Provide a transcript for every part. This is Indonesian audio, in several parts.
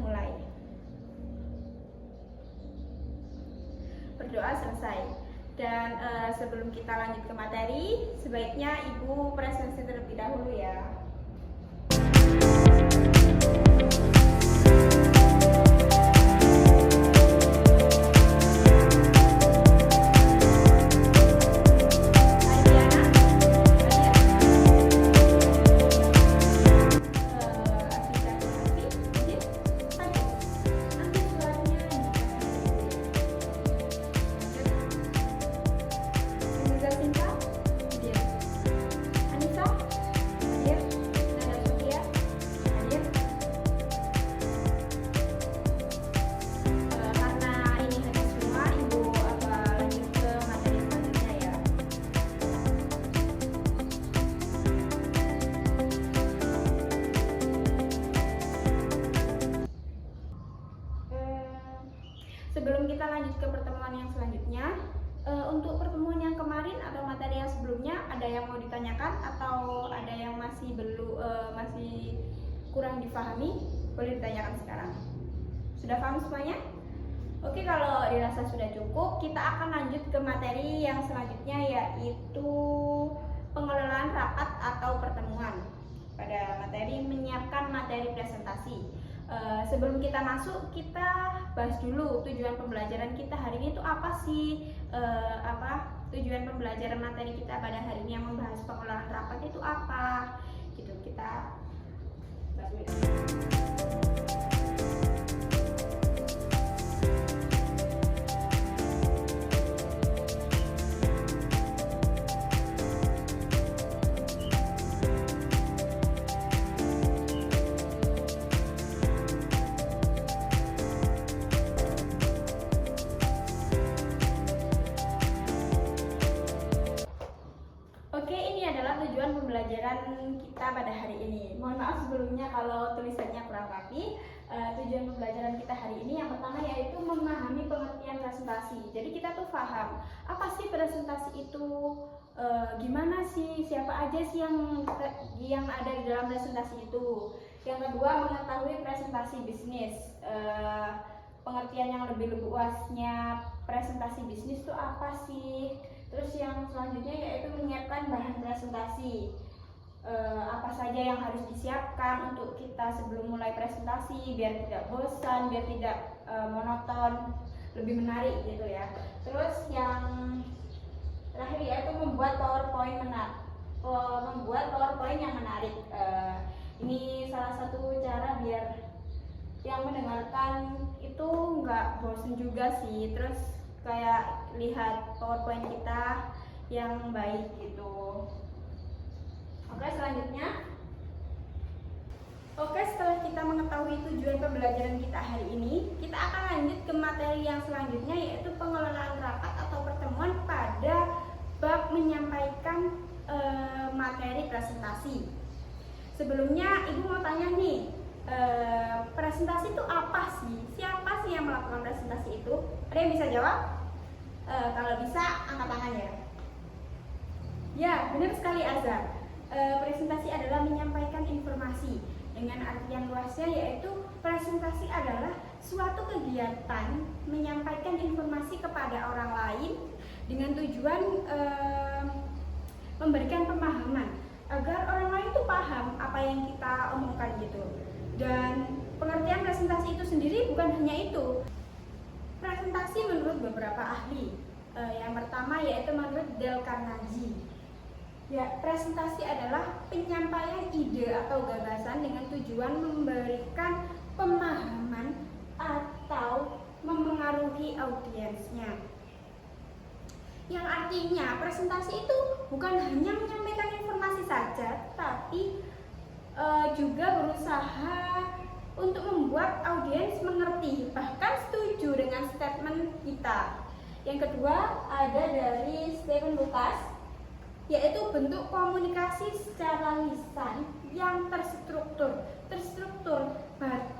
mulai. Berdoa selesai. Dan sebelum kita lanjut ke materi, sebaiknya Ibu presentasi terlebih dahulu ya. Sebelum kita lanjut ke pertemuan yang selanjutnya, untuk pertemuan yang kemarin atau materi yang sebelumnya, ada yang mau ditanyakan atau ada yang masih masih kurang difahami? Boleh ditanyakan sekarang. Sudah paham semuanya? Oke, kalau dirasa sudah cukup, kita akan lanjut ke materi yang selanjutnya, yaitu pengelolaan rapat atau pertemuan. Pada materi menyiapkan materi presentasi. Sebelum kita masuk, kita bahas dulu tujuan pembelajaran kita hari ini itu apa sih? Tujuan pembelajaran materi kita pada hari ini yang membahas pengelolaan rapat itu apa? Gitu, kita bahas dulu. Tujuan pembelajaran kita pada hari ini. Mohon maaf sebelumnya kalau tulisannya kurang rapi. Tujuan pembelajaran kita hari ini yang pertama yaitu memahami pengertian presentasi. Jadi kita tuh paham apa sih presentasi itu, gimana sih, siapa aja sih yang ada di dalam presentasi itu. Yang kedua, mengetahui presentasi bisnis. Pengertian yang lebih luasnya presentasi bisnis itu apa sih? Terus yang selanjutnya yaitu menyiapkan bahan presentasi. Apa saja yang harus disiapkan untuk kita sebelum mulai presentasi biar tidak bosan, biar tidak monoton, lebih menarik gitu ya. Terus yang terakhir yaitu membuat PowerPoint yang menarik. Ini salah satu cara biar yang mendengarkan itu nggak bosan juga sih. Terus kayak lihat PowerPoint kita yang baik gitu. Oke, selanjutnya. Oke, setelah kita mengetahui tujuan pembelajaran kita hari ini, kita akan lanjut ke materi yang selanjutnya, yaitu pengelolaan rapat atau pertemuan pada bab menyampaikan materi presentasi. Sebelumnya Ibu mau tanya nih, presentasi itu apa sih? Siapa sih yang melakukan presentasi itu? Ada yang bisa jawab? Kalau bisa, angkat tangannya. Ya, benar sekali Azhar. Presentasi adalah menyampaikan informasi. Dengan artian luasnya yaitu presentasi adalah suatu kegiatan menyampaikan informasi kepada orang lain dengan tujuan memberikan pemahaman agar orang lain itu paham apa yang kita omongkan gitu. Dan pengertian presentasi itu sendiri bukan hanya itu. Presentasi menurut beberapa ahli. Yang pertama yaitu menurut Dale Carnegie. Ya, presentasi adalah penyampaian ide atau gagasan dengan tujuan memberikan pemahaman atau memengaruhi audiensnya. Yang artinya presentasi itu bukan hanya menyampaikan informasi saja, tapi juga berusaha untuk membuat audiens mengerti, bahkan setuju dengan statement kita. Yang kedua ada dari Stephen Lucas, yaitu bentuk komunikasi secara lisan yang terstruktur.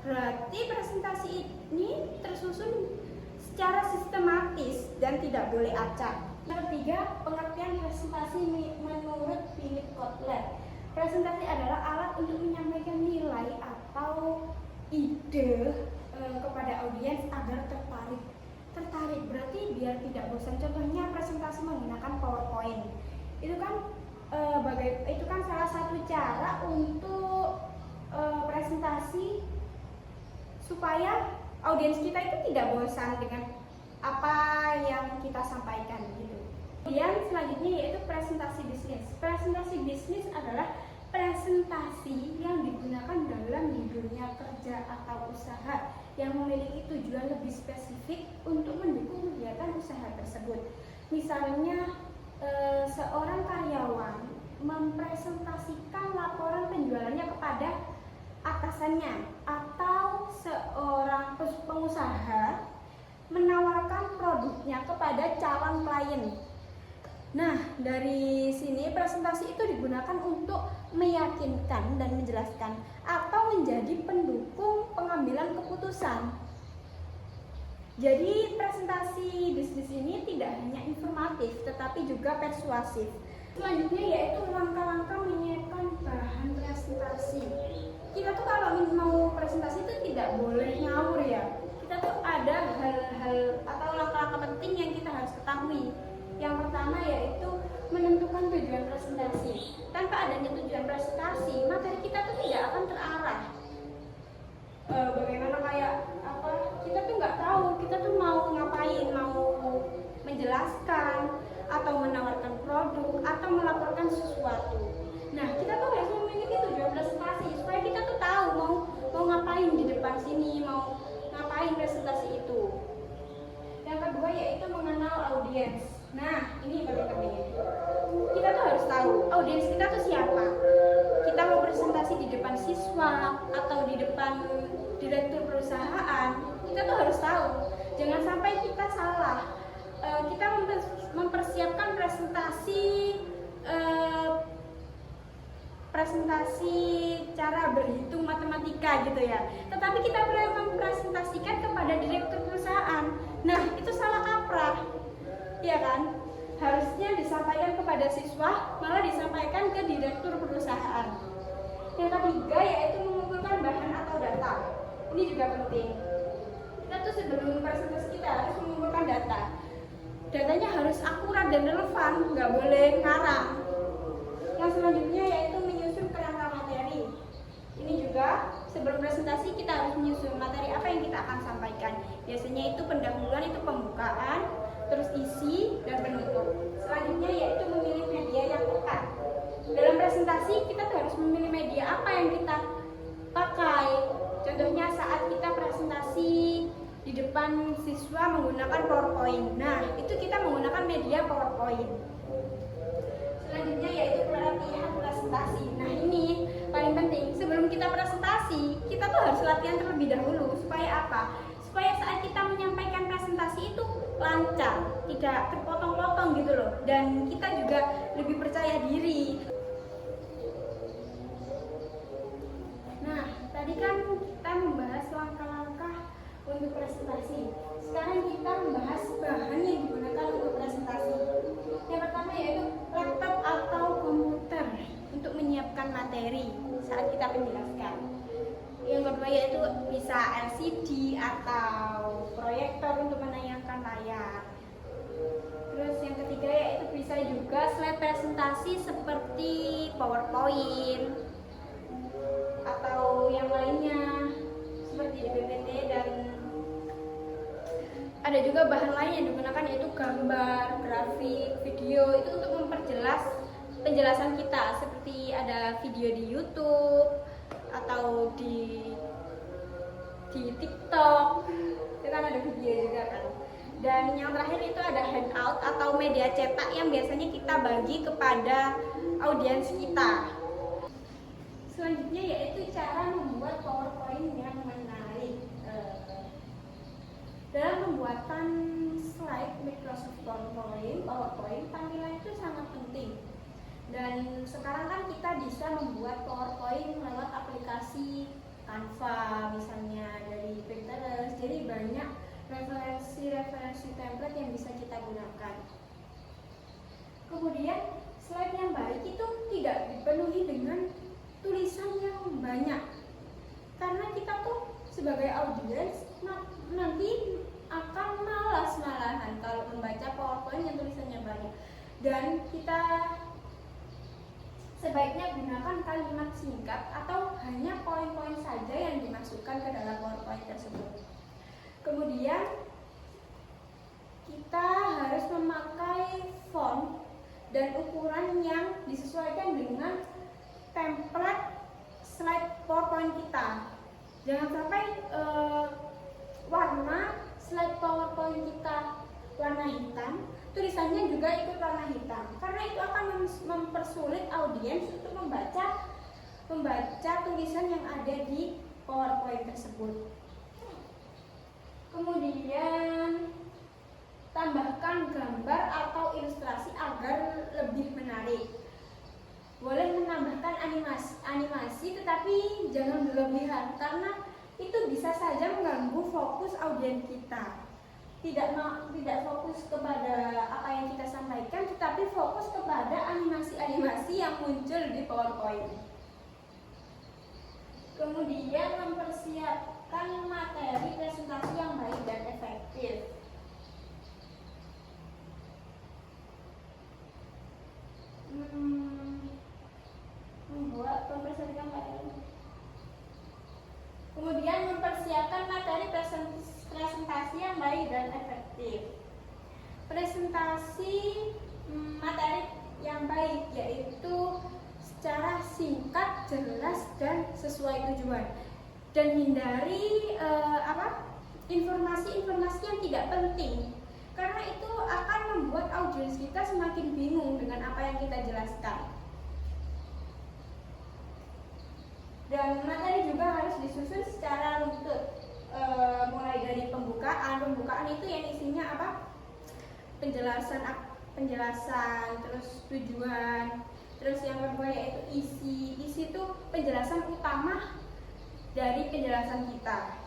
Berarti presentasi ini tersusun secara sistematis dan tidak boleh acak. Yang ketiga, pengertian presentasi menurut Philip Kotler. Presentasi adalah alat untuk menyampaikan nilai atau ide kepada audiens agar tertarik berarti biar tidak bosan. Contohnya presentasi menggunakan PowerPoint itu kan itu kan salah satu cara untuk presentasi supaya audiens kita itu tidak bosan dengan apa yang kita sampaikan gitu. Kemudian selanjutnya yaitu presentasi bisnis. Presentasi bisnis adalah presentasi yang digunakan dalam dunia kerja atau usaha yang memiliki tujuan lebih spesifik untuk mendukung kegiatan usaha tersebut. Misalnya seorang karyawan mempresentasikan laporan penjualannya kepada atasannya, atau seorang pengusaha menawarkan produknya kepada calon klien. Nah, dari sini presentasi itu digunakan untuk meyakinkan dan menjelaskan atau menjadi pendukung pengambilan keputusan. Jadi presentasi bisnis ini tidak hanya informatif tetapi juga persuasif. Selanjutnya yaitu langkah-langkah menyiapkan bahan presentasi. Kita tuh kalau mau presentasi itu tidak boleh ngawur ya. Kita tuh ada hal-hal atau langkah-langkah penting yang kita harus ketahui. Yang pertama yaitu menentukan tujuan presentasi. Tanpa adanya tujuan presentasi, materi kita tuh tidak akan terarah. Bagaimana kayak apa? Kita tuh nggak tahu kita tuh mau ngapain, mau menjelaskan atau menawarkan produk atau melaporkan sesuatu. Nah, kita tuh harus memiliki tujuan presentasi supaya kita tuh tahu mau ngapain di depan sini, mau ngapain presentasi itu. Yang kedua yaitu mengenal audiens. Nah, ini paling penting. Kita tuh harus tahu audiens kita tuh siapa. Kita mau presentasi di depan siswa atau di depan direktur perusahaan, kita tuh harus tahu. Jangan sampai kita salah. Kita mempersiapkan presentasi cara berhitung matematika gitu ya, tetapi kita mempresentasikan kepada direktur perusahaan. Nah, itu salah kaprah, ya kan? Harusnya disampaikan kepada siswa, malah disampaikan ke direktur perusahaan. Yang ketiga yaitu mengumpulkan bahan atau data. Ini juga penting. Kita tuh sebelum presentasi kita harus mengumpulkan data. Datanya harus akurat dan relevan, nggak boleh ngarang. Yang selanjutnya yaitu menyusun kerangka materi. Ini juga sebelum presentasi kita harus menyusun materi apa yang kita akan sampaikan. Biasanya itu pendahuluan, itu pembukaan, terus isi dan penutup. Selanjutnya yaitu memilih media yang tepat. Dalam presentasi kita tuh harus memilih media apa yang kita pakai. Contohnya saat kita presentasi di depan siswa menggunakan PowerPoint. Nah, itu kita menggunakan media PowerPoint. Selanjutnya yaitu pelatihan presentasi. Nah, ini paling penting. Sebelum kita presentasi, kita tuh harus latihan terlebih dahulu. Supaya apa? Supaya saat kita menyampaikan presentasi itu lancar, tidak terpotong-potong gitu loh. Dan kita juga lebih percaya diri. Nah, tadi kan kita membahas langkah-langkah untuk presentasi. Sekarang kita membahas bahan yang digunakan untuk presentasi. Yang pertama yaitu laptop atau komputer untuk menyiapkan materi saat kita menjelaskan. Yang kedua yaitu bisa LCD atau proyektor untuk menayangkan layar. Terus yang ketiga yaitu bisa juga slide presentasi seperti PowerPoint atau yang lainnya seperti PPT, dan ada juga bahan lain yang digunakan yaitu gambar, grafik, video, itu untuk memperjelas penjelasan kita, seperti ada video di YouTube atau di TikTok, itu kan ada video juga kan. Dan yang terakhir itu ada handout atau media cetak yang biasanya kita bagi kepada audiens kita. Selanjutnya yaitu cara membuat PowerPoint yang menarik. Dalam pembuatan slide Microsoft PowerPoint, tampilan itu sangat penting. Dan sekarang kan kita bisa membuat PowerPoint lewat aplikasi Canva misalnya, dari Pinterest. Jadi banyak referensi template yang bisa kita gunakan. Kemudian slide yang baik itu tidak dipenuhi dengan tulisan yang banyak, karena kita tuh sebagai audiens nanti akan malas malahan kalau membaca PowerPoint yang tulisannya banyak, dan kita sebaiknya gunakan kalimat singkat atau hanya poin-poin saja yang dimasukkan ke dalam PowerPoint tersebut. Kemudian kita harus memakai font dan ukuran yang disesuaikan dengan template slide PowerPoint kita. Jangan sampai warna slide PowerPoint kita warna hitam, tulisannya juga ikut warna hitam, karena itu akan mempersulit audiens untuk membaca tulisan yang ada di PowerPoint tersebut. Kemudian tambahkan gambar atau ilustrasi agar lebih menarik. Boleh menambahkan animasi tetapi jangan berlebihan, karena itu bisa saja mengganggu fokus audiens kita. Tidak fokus kepada apa yang kita sampaikan, tetapi fokus kepada animasi-animasi yang muncul di PowerPoint. Kemudian mempersiapkan materi presentasi yang baik dan efektif. Kemudian mempersiapkan materi presentasi yang baik dan efektif. Presentasi materi yang baik yaitu secara singkat, jelas, dan sesuai tujuan, dan hindari informasi-informasi yang tidak penting, karena itu akan membuat audiens kita semakin bingung dengan apa yang kita jelaskan. Dan materi juga harus disusun secara runtut, mulai dari pembukaan itu yang isinya apa? Penjelasan, terus tujuan, terus yang kedua yaitu isi itu penjelasan utama dari penjelasan kita.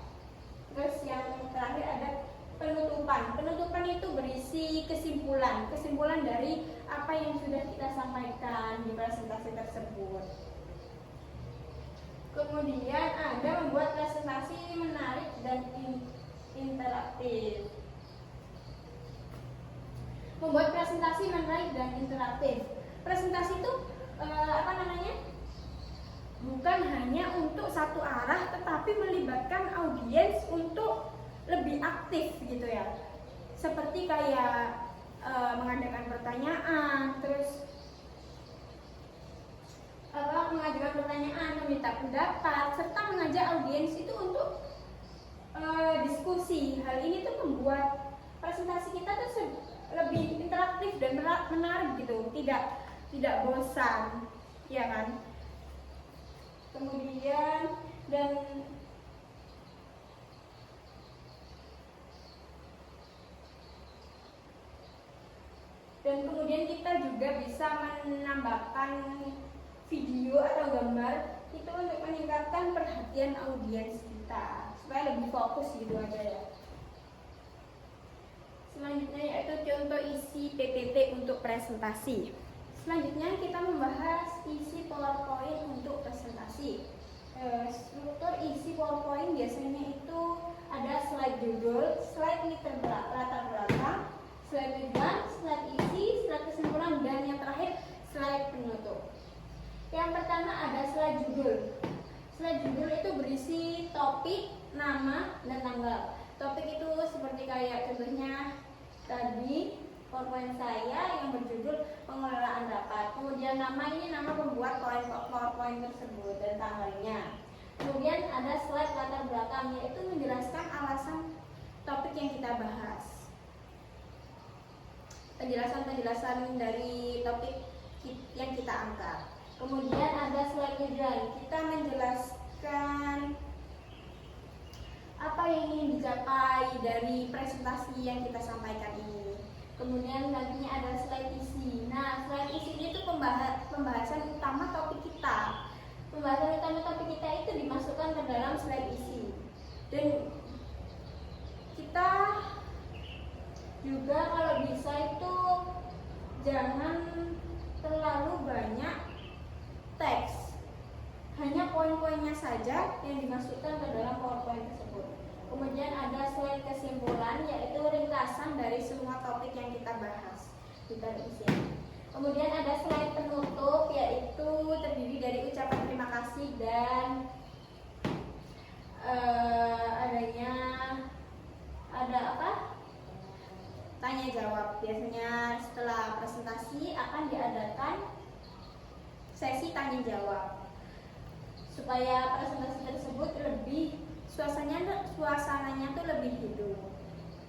Terus yang terakhir ada penutupan itu berisi kesimpulan dari apa yang sudah kita sampaikan di presentasi tersebut. Kemudian ada membuat presentasi menarik dan interaktif. Membuat presentasi menarik dan interaktif. Presentasi itu bukan hanya untuk satu arah, tetapi melibatkan audiens untuk lebih aktif gitu ya. Seperti kayak mengadakan pertanyaan, terus mengajukan pertanyaan, meminta pendapat, serta mengajak audiens itu untuk diskusi. Hal ini tuh membuat presentasi kita tuh lebih interaktif dan menarik gitu, tidak bosan, ya kan? Kemudian kemudian kita juga bisa menambahkan video atau gambar itu untuk meningkatkan perhatian audiens kita supaya lebih fokus gitu aja ya. Selanjutnya yaitu contoh isi PPT untuk presentasi. Selanjutnya kita membahas isi PowerPoint untuk presentasi. Struktur isi PowerPoint biasanya itu ada slide judul, slide latar belakang, slide tujuan, slide isi, slide kesimpulan, dan yang terakhir slide penutup. Yang pertama ada slide judul. Slide judul itu berisi topik, nama, dan tanggal. Topik itu seperti kayak contohnya tadi PowerPoint saya yang berjudul pengelolaan rapat. Kemudian nama pembuat PowerPoint tersebut dan tanggalnya. Kemudian ada slide latar belakang, yaitu menjelaskan alasan topik yang kita bahas. Penjelasan dari topik yang kita angkat. Kemudian ada slide tujuan. Kita menjelaskan apa yang ingin dicapai dari presentasi yang kita sampaikan ini. Kemudian nantinya ada slide isi. Nah, slide isi ini tuh pembahasan utama topik kita. Pembahasan utama topik kita itu dimasukkan ke dalam slide isi. Dan kita juga kalau bisa itu jangan terlalu banyak teks. hanya poin-poinnya saja yang dimasukkan ke dalam PowerPoint tersebut. Kemudian ada slide kesimpulan, yaitu ringkasan dari semua topik yang kita bahas di sini. Kemudian ada slide penutup, yaitu terdiri dari ucapan terima kasih dan tanya jawab. Biasanya setelah presentasi akan diadakan sesi tanya jawab supaya presentasi tersebut lebih suasananya tuh lebih hidup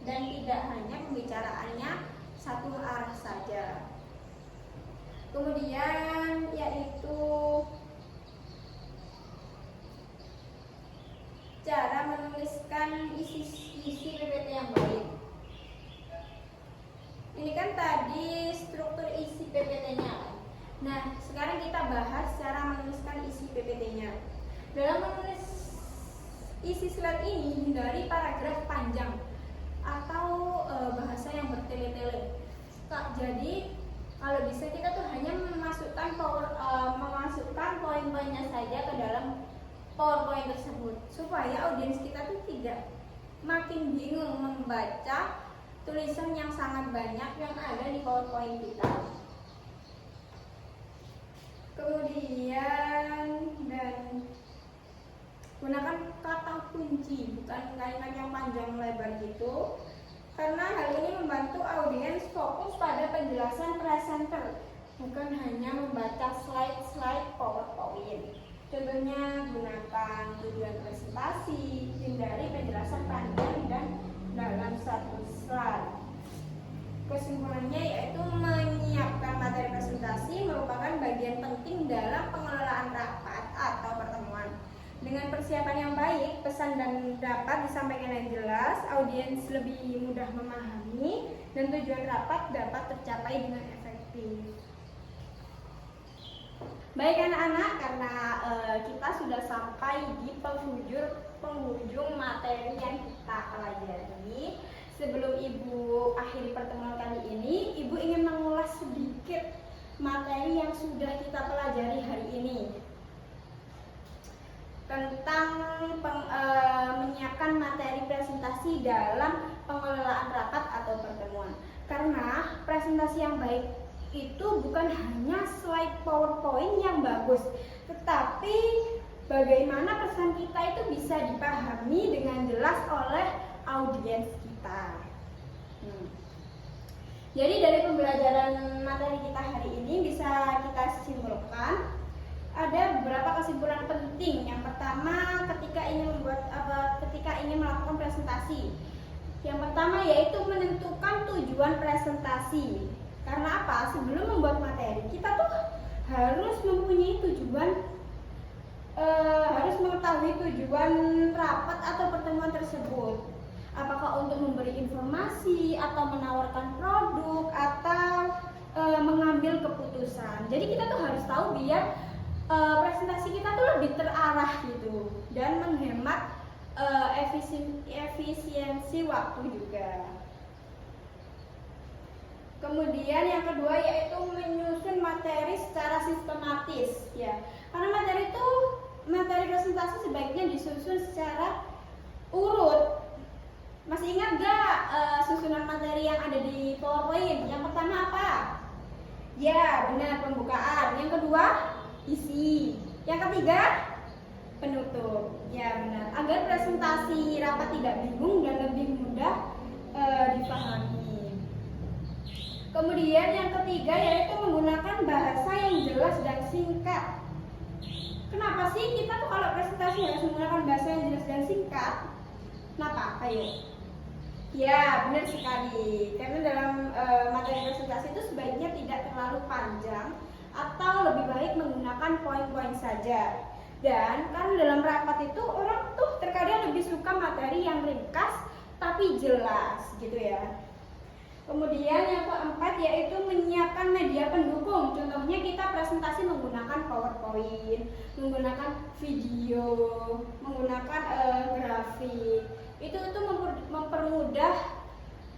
dan tidak hanya pembicaraannya satu arah saja. Kemudian yaitu cara menuliskan isi PPT yang baik. Ini kan tadi struktur isi PPT-nya. Nah, sekarang kita bahas cara menuliskan isi PPT-nya. Dalam menulis isi slide ini, hindari paragraf panjang atau bahasa yang bertele-tele. Jadi, kalau bisa kita tuh hanya memasukkan poin-poinnya saja ke dalam PowerPoint tersebut, supaya audiens kita tuh tidak makin bingung membaca tulisan yang sangat banyak yang ada di PowerPoint kita. Kemudian dan gunakan kata kunci, bukan kalimat yang panjang lebar gitu, karena hal ini membantu audiens fokus pada penjelasan presenter, bukan hanya membaca slide-slide PowerPoint. Contohnya, gunakan tujuan presentasi, hindari penjelasan panjang dan dalam satu slide. Kesimpulannya yaitu menyiapkan materi presentasi merupakan bagian penting dalam pengelolaan rapat atau pertemuan. Dengan persiapan yang baik, pesan dan dapat disampaikan yang jelas, audiens lebih mudah memahami, dan tujuan rapat dapat tercapai dengan efektif. Baik anak-anak, karena kita sudah sampai di penghujung materi yang kita pelajari. Sebelum Ibu akhiri pertemuan kali ini, Ibu ingin mengulas sedikit materi yang sudah kita pelajari hari ini tentang menyiapkan materi presentasi dalam pengelolaan rapat atau pertemuan. Karena presentasi yang baik itu bukan hanya slide PowerPoint yang bagus, tetapi bagaimana pesan kita itu bisa dipahami dengan jelas oleh audiens kita. Jadi dari pembelajaran materi kita hari ini bisa kita simpulkan ada beberapa kesimpulan penting. Yang pertama, ketika ingin melakukan presentasi, yang pertama yaitu menentukan tujuan presentasi. Karena apa? Sebelum membuat materi, kita tuh harus mempunyai tujuan, harus mengetahui tujuan rapat atau pertemuan tersebut. Apakah untuk memberi informasi, atau menawarkan produk, atau mengambil keputusan. Jadi kita tuh harus tahu biar presentasi kita tuh lebih terarah gitu dan menghemat efisiensi waktu juga. Kemudian yang kedua yaitu menyusun materi secara sistematis ya. Karena materi presentasi sebaiknya disusun secara urut. Masih ingat gak susunan materi yang ada di PowerPoint? Yang pertama apa? Ya, benar, pembukaan. Yang kedua, isi. Yang ketiga, penutup. Ya, benar. Agar presentasi rapat tidak bingung dan lebih mudah dipahami. Kemudian yang ketiga yaitu menggunakan bahasa yang jelas dan singkat. Kenapa sih kita tuh kalau presentasi harus menggunakan bahasa yang jelas dan singkat? Kenapa? Ayo. Ya, benar sekali. Karena dalam materi presentasi itu sebaiknya tidak terlalu panjang atau lebih baik menggunakan poin-poin saja. Dan karena dalam rapat itu orang tuh terkadang lebih suka materi yang ringkas tapi jelas gitu ya. Kemudian yang keempat yaitu menyiapkan media pendukung. Contohnya kita presentasi menggunakan PowerPoint, menggunakan video, menggunakan grafik. Itu mempermudah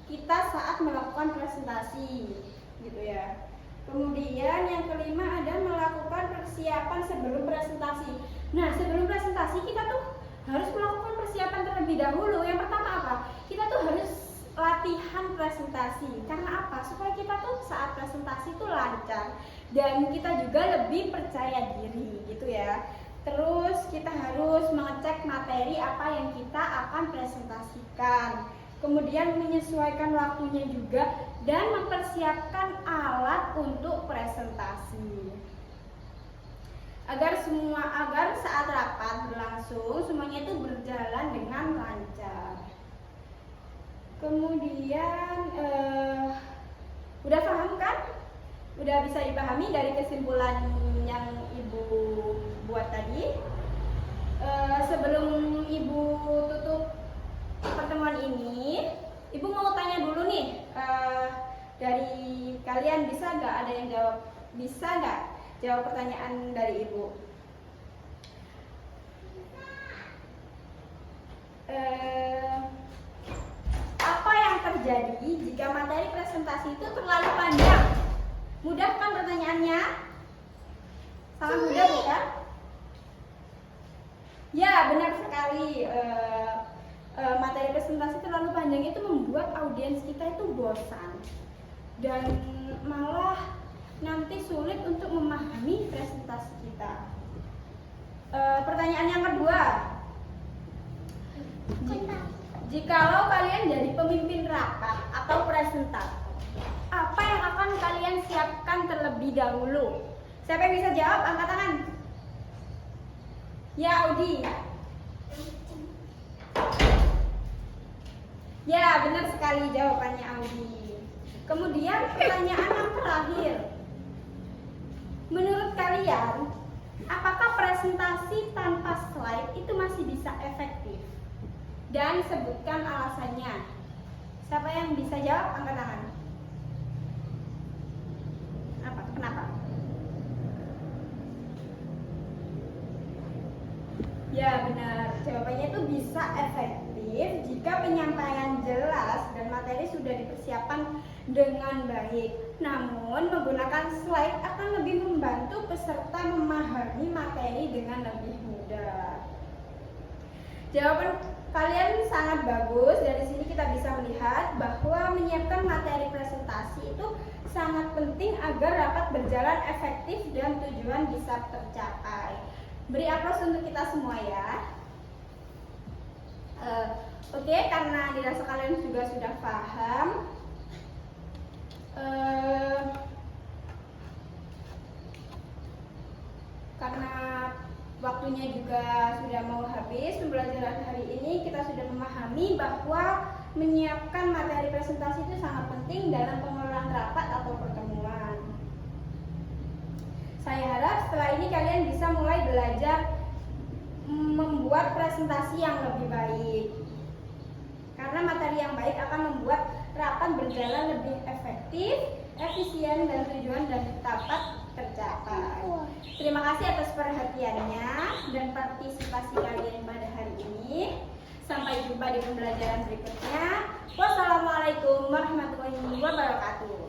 kita saat melakukan presentasi, gitu ya. Kemudian yang kelima ada melakukan persiapan sebelum presentasi. Nah, sebelum presentasi kita tuh harus melakukan persiapan terlebih dahulu. Yang pertama apa? Kita tuh harus latihan presentasi. Karena apa? Supaya kita tuh saat presentasi tuh lancar dan kita juga lebih percaya diri gitu ya. Terus kita harus mengecek materi apa yang kita akan presentasikan. Kemudian menyesuaikan waktunya juga dan mempersiapkan alat untuk presentasi. Agar saat rapat berlangsung semuanya itu berjalan dengan lancar. Kemudian udah paham kan? Udah bisa dipahami dari kesimpulan yang Ibu buat tadi. Sebelum Ibu tutup pertemuan ini, Ibu mau tanya dulu nih, dari kalian bisa nggak ada yang jawab? Bisa nggak jawab pertanyaan dari Ibu? Apa yang terjadi jika materi presentasi itu terlalu panjang? Mudah kan pertanyaannya? Sangat mudah bukan? Ya, benar sekali. Materi presentasi terlalu panjang itu membuat audiens kita itu bosan dan malah nanti sulit untuk memahami presentasi kita. Pertanyaan yang kedua, jikalau kalian jadi pemimpin rapat atau presentator, apa yang akan kalian siapkan terlebih dahulu? Siapa yang bisa jawab? Angkat tangan. Ya, Audi. Ya, benar sekali jawabannya Audi. Kemudian pertanyaan yang terakhir. Menurut kalian, apakah presentasi tanpa slide itu masih bisa efektif? Dan sebutkan alasannya. Siapa yang bisa jawab? Angkat tangan. Kenapa? Ya, benar. Jawabannya itu bisa efektif jika penyampaian jelas dan materi sudah dipersiapkan dengan baik. Namun, menggunakan slide akan lebih membantu peserta memahami materi dengan lebih mudah. Jawaban kalian sangat bagus. Dari sini kita bisa melihat bahwa menyiapkan materi presentasi itu sangat penting agar rapat berjalan efektif dan tujuan bisa tercapai. Beri aplaus untuk kita semua ya. Oke, karena dirasa kalian juga sudah paham, karena waktunya juga sudah mau habis pembelajaran hari ini, kita sudah memahami bahwa menyiapkan materi presentasi itu sangat penting dalam pengelolaan rapat atau pertemuan. Saya harap setelah ini kalian bisa mulai belajar membuat presentasi yang lebih baik. Karena materi yang baik akan membuat rapat berjalan lebih efektif, efisien, dan tujuan dapat tercapai. Terima kasih atas perhatiannya dan partisipasi kalian pada hari ini. Sampai jumpa di pembelajaran berikutnya. Wassalamualaikum warahmatullahi wabarakatuh.